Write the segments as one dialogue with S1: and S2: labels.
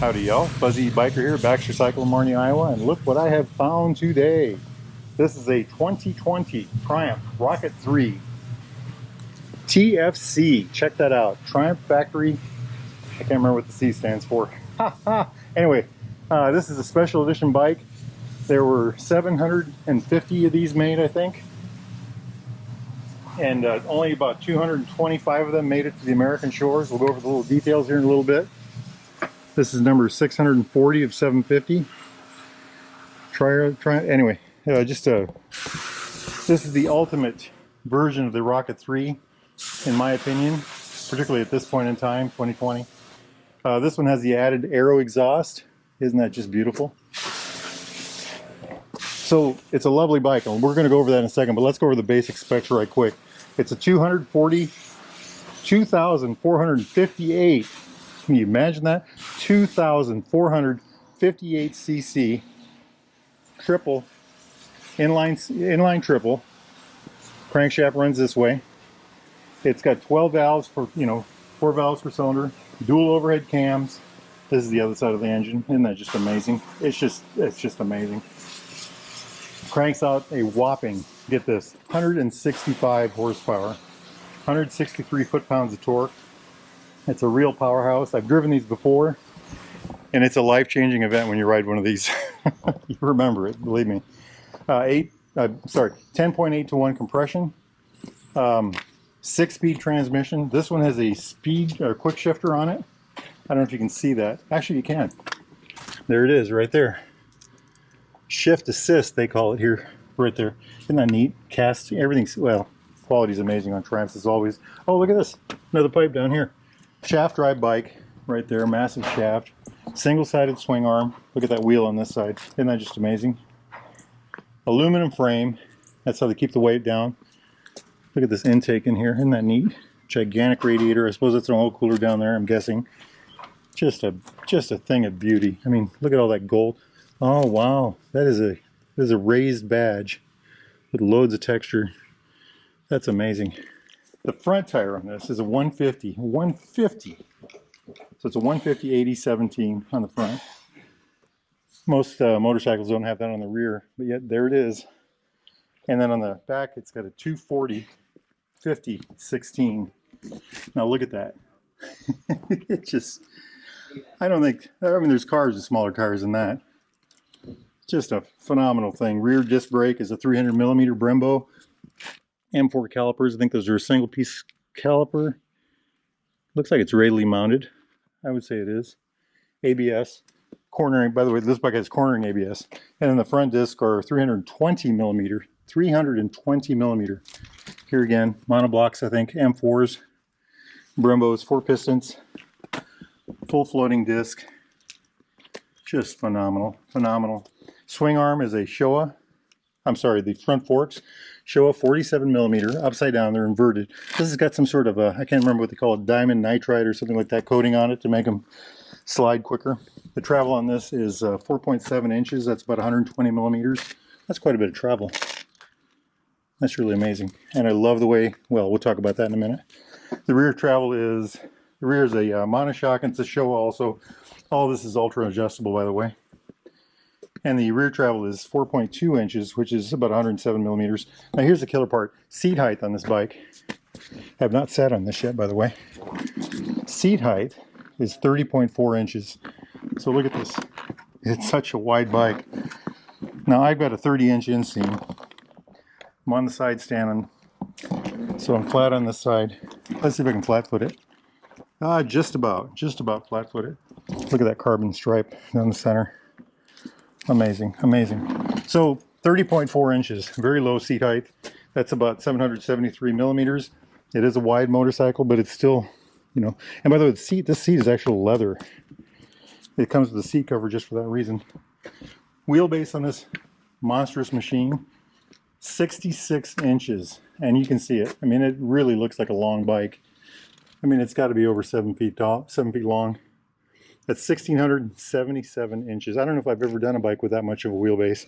S1: Howdy y'all, Fuzzy Biker here, Baxter Cycle in Marnie, Iowa, and look what I have found today. This is a 2020 Triumph Rocket 3 TFC. Check that out, Triumph Factory. I can't remember what the C stands for. Anyway, this is a special edition bike. There were 750 of these made, I think. And only about 225 of them made it to the American shores. We'll go over the little details here in a little bit. This is number 640 of 750. Anyway, this is the ultimate version of the Rocket 3, in my opinion, particularly at this point in time, 2020. This one has the added aero exhaust. Isn't that just beautiful? So it's a lovely bike, and we're going to go over that in a second, but let's go over the basic specs right quick. It's a 2,458. Can you imagine that? 2,458 cc triple inline triple. Crankshaft runs this way. It's got 12 valves for 4 valves per cylinder, dual overhead cams. This is the other side of the engine. Isn't that just amazing? It's just amazing. Cranks out a whopping, get this, 165 horsepower, 163 foot-pounds of torque. It's a real powerhouse. I've driven these before, and it's a life-changing event when you ride one of these. You remember it, believe me. 10.8 to 1 compression, 6-speed transmission. This one has a quick shifter on it. I don't know if you can see that. Actually, you can. There it is, right there. Shift assist, they call it here, right there. Isn't that neat? Cast, everything's, well, quality's amazing on Triumphs as always. Oh, look at this, another pipe down here. Shaft drive bike, right there, massive shaft. Single-sided swing arm. Look at that wheel on this side. Isn't that just amazing? Aluminum frame. That's how they keep the weight down. Look at this intake in here. Isn't that neat? Gigantic radiator. I suppose it's an oil cooler down there, I'm guessing. Just a thing of beauty. I mean, look at all that gold. Oh wow, that is a raised badge with loads of texture. That's amazing. The front tire on this is a 150. So it's a 150 80/17 on the front. Most motorcycles don't have that on the rear, but yet there it is. And then on the back, it's got a 240 50/16. Now look at that. It just, I mean, there's cars with smaller tires than that. Just a phenomenal thing. Rear disc brake is a 300 millimeter Brembo. M4 calipers, I think those are a single piece caliper. Looks like it's radially mounted. I would say it is. ABS. Cornering, by the way, this bike has cornering ABS. And then the front disc are 320 millimeter. 320 millimeter. Here again, monoblocks, I think, M4s. Brembos, 4 pistons. Full floating disc. Just phenomenal, phenomenal. Swing arm is a Showa. I'm sorry, the front forks, Showa 47 millimeter, upside down, they're inverted. This has got some sort of a, I can't remember what they call it, diamond nitride or something like that coating on it to make them slide quicker. The travel on this is 4.7 inches, that's about 120 millimeters. That's quite a bit of travel. That's really amazing. And I love the way, well, we'll talk about that in a minute. The rear travel is, the rear is a monoshock, and it's a Showa also. All this is ultra adjustable, by the way. And the rear travel is 4.2 inches, which is about 107 millimeters. Now here's the killer part. Seat height on this bike. I have not sat on this yet, by the way. Seat height is 30.4 inches. So look at this. It's such a wide bike. Now I've got a 30-inch inseam. I'm on the side standing, so I'm flat on this side. Let's see if I can flat foot it. Just about flat foot it. Look at that carbon stripe down the center. Amazing, amazing. So 30.4 inches, very low seat height. That's about 773 millimeters. It is a wide motorcycle, but it's still, and by the way, this seat is actual leather. It comes with a seat cover just for that reason. Wheelbase on this monstrous machine, 66 inches, and you can see it. I mean, it really looks like a long bike. I mean, it's got to be over 7 feet tall, 7 feet long. That's 1,677 inches. I don't know if I've ever done a bike with that much of a wheelbase.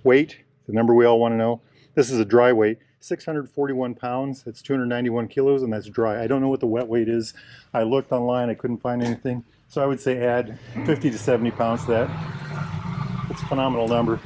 S1: Weight, the number we all want to know. This is a dry weight, 641 pounds. That's 291 kilos, and that's dry. I don't know what the wet weight is. I looked online, I couldn't find anything. So I would say add 50 to 70 pounds to that. It's a phenomenal number.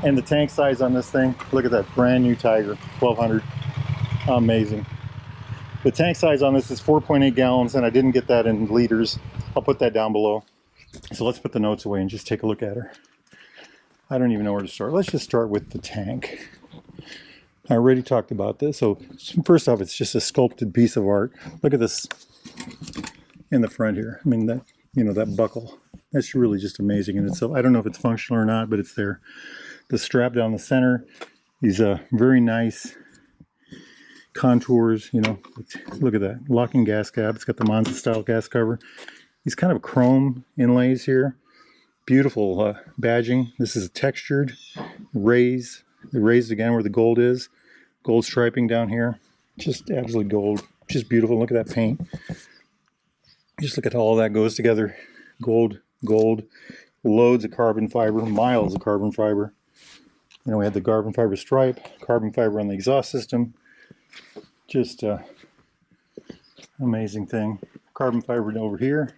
S1: And the tank size on this thing, look at that brand new Tiger, 1200. Amazing. The tank size on this is 4.8 gallons, and I didn't get that in liters. I'll put that down below. So let's put the notes away and just take a look at her. I don't even know where to start. Let's just start with the tank. I already talked about this. So first off, it's just a sculpted piece of art. Look at this in the front here. I mean, that, you know, that buckle, that's really just amazing in itself. I don't know if it's functional or not, but it's there. The strap down the center, these very nice contours, you know, look at that. Locking gas cap, it's got the Monza style gas cover. These kind of chrome inlays here. Beautiful badging. This is a textured raised again where the gold is. Gold striping down here. Just absolutely gold. Just beautiful. Look at that paint. Just look at how all that goes together. Gold, gold, loads of carbon fiber, miles of carbon fiber. You know, we had the carbon fiber stripe, carbon fiber on the exhaust system. Just amazing thing. Carbon fiber over here.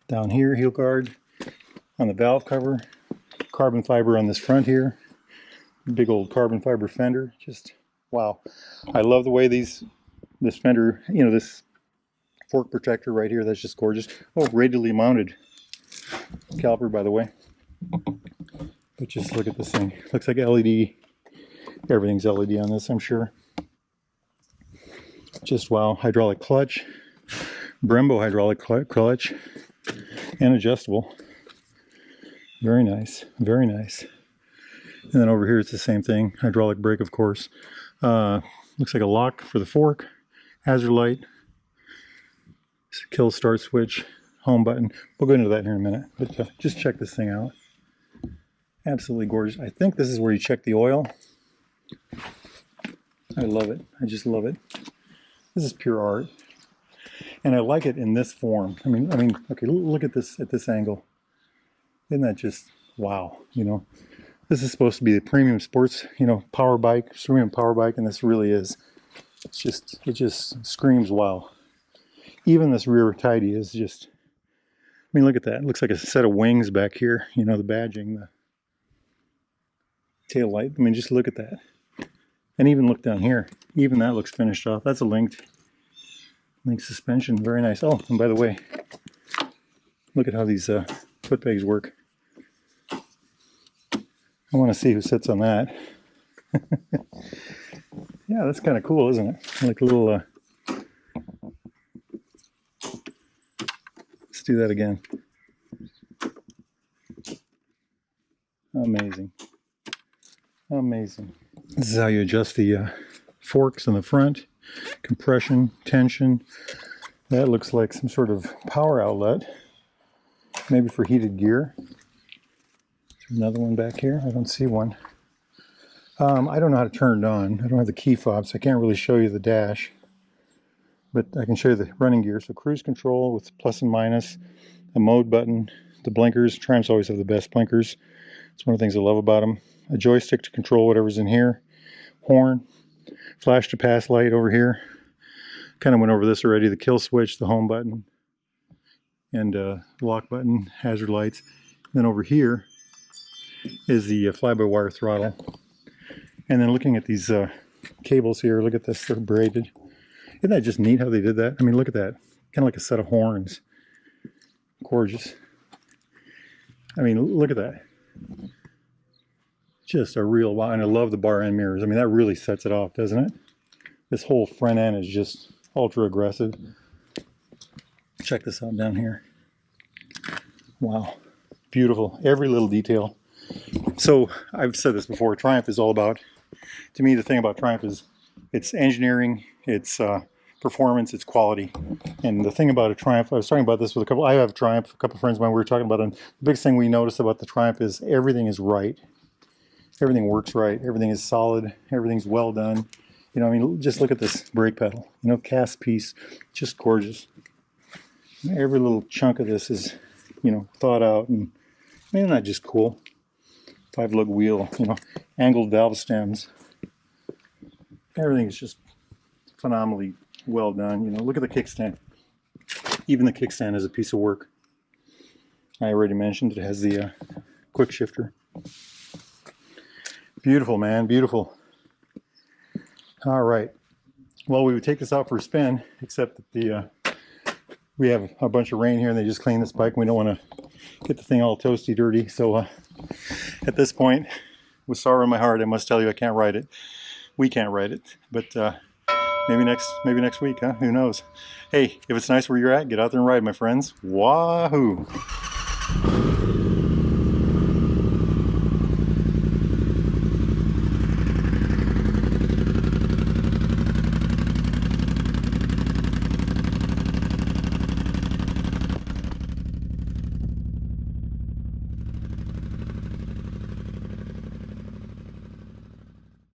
S1: Down here, heel guard. On the valve cover. Carbon fiber on this front here. Big old carbon fiber fender. Just wow. I love the way this fender, you know, this fork protector right here, that's just gorgeous. Oh, radially mounted caliper, by the way. But just look at this thing. Looks like LED. Everything's LED on this, I'm sure. Just wow. Hydraulic clutch. Brembo hydraulic clutch. And adjustable. Very nice. Very nice. And then over here it's the same thing. Hydraulic brake, of course. Looks like a lock for the fork. Hazard light. Kill start switch. Home button. We'll go into that here in a minute. But just check this thing out. Absolutely gorgeous. I think this is where you check the oil. I love it. I just love it. This is pure art. And I like it in this form. I mean, okay, look at this angle. Isn't that just wow, you know? This is supposed to be the premium sports, you know, power bike, premium power bike, and this really is. It just screams wow. Even this rear tidy is just, I mean, look at that. It looks like a set of wings back here, you know, the badging, the tail light. I mean, just look at that. And even look down here. Even that looks finished off. That's a linked suspension. Very nice. Oh, and by the way, look at how these foot pegs work. I want to see who sits on that. Yeah, that's kind of cool, isn't it? Like a little... Let's do that again. Amazing. Amazing. This is how you adjust the forks in the front. Compression, tension. That looks like some sort of power outlet. Maybe for heated gear. There's another one back here. I don't see one. I don't know how to turn it on. I don't have the key fob, so I can't really show you the dash. But I can show you the running gear. So cruise control with plus and minus. A mode button. The blinkers. Triumphs always have the best blinkers. It's one of the things I love about them. A joystick to control whatever's in here. Horn. Flash to pass light over here. Kind of went over this already. The kill switch, the home button, and lock button, hazard lights. Then over here is the fly-by-wire throttle. And then looking at these cables here, look at this, they're braided. Isn't that just neat how they did that? I mean, look at that. Kind of like a set of horns. Gorgeous. I mean, look at that. Just a real wow. And I love the bar end mirrors. I mean, that really sets it off, doesn't it? This whole front end is just ultra aggressive. Check this out down here. Wow. Beautiful. Every little detail. So I've said this before. Triumph is all about, to me, the thing about Triumph is it's engineering, it's performance, it's quality. And the thing about a Triumph, I was talking about this with I have a Triumph, a couple of friends of mine, we were talking about it. And the biggest thing we noticed about the Triumph is everything is right. Everything works right. Everything is solid. Everything's well done. You know, I mean, just look at this brake pedal. You know, cast piece, just gorgeous. Every little chunk of this is, you know, thought out. And I mean, isn't that just cool? 5-lug wheel, you know, angled valve stems. Everything is just phenomenally well done. You know, look at the kickstand. Even the kickstand is a piece of work. I already mentioned it has the quick shifter. Beautiful, man, beautiful. All right. Well, we would take this out for a spin, except that the we have a bunch of rain here and they just cleaned this bike and we don't want to get the thing all toasty dirty. So at this point, with sorrow in my heart, I must tell you I can't ride it. We can't ride it, but maybe next week, huh? Who knows? Hey, if it's nice where you're at, get out there and ride, my friends. Wahoo!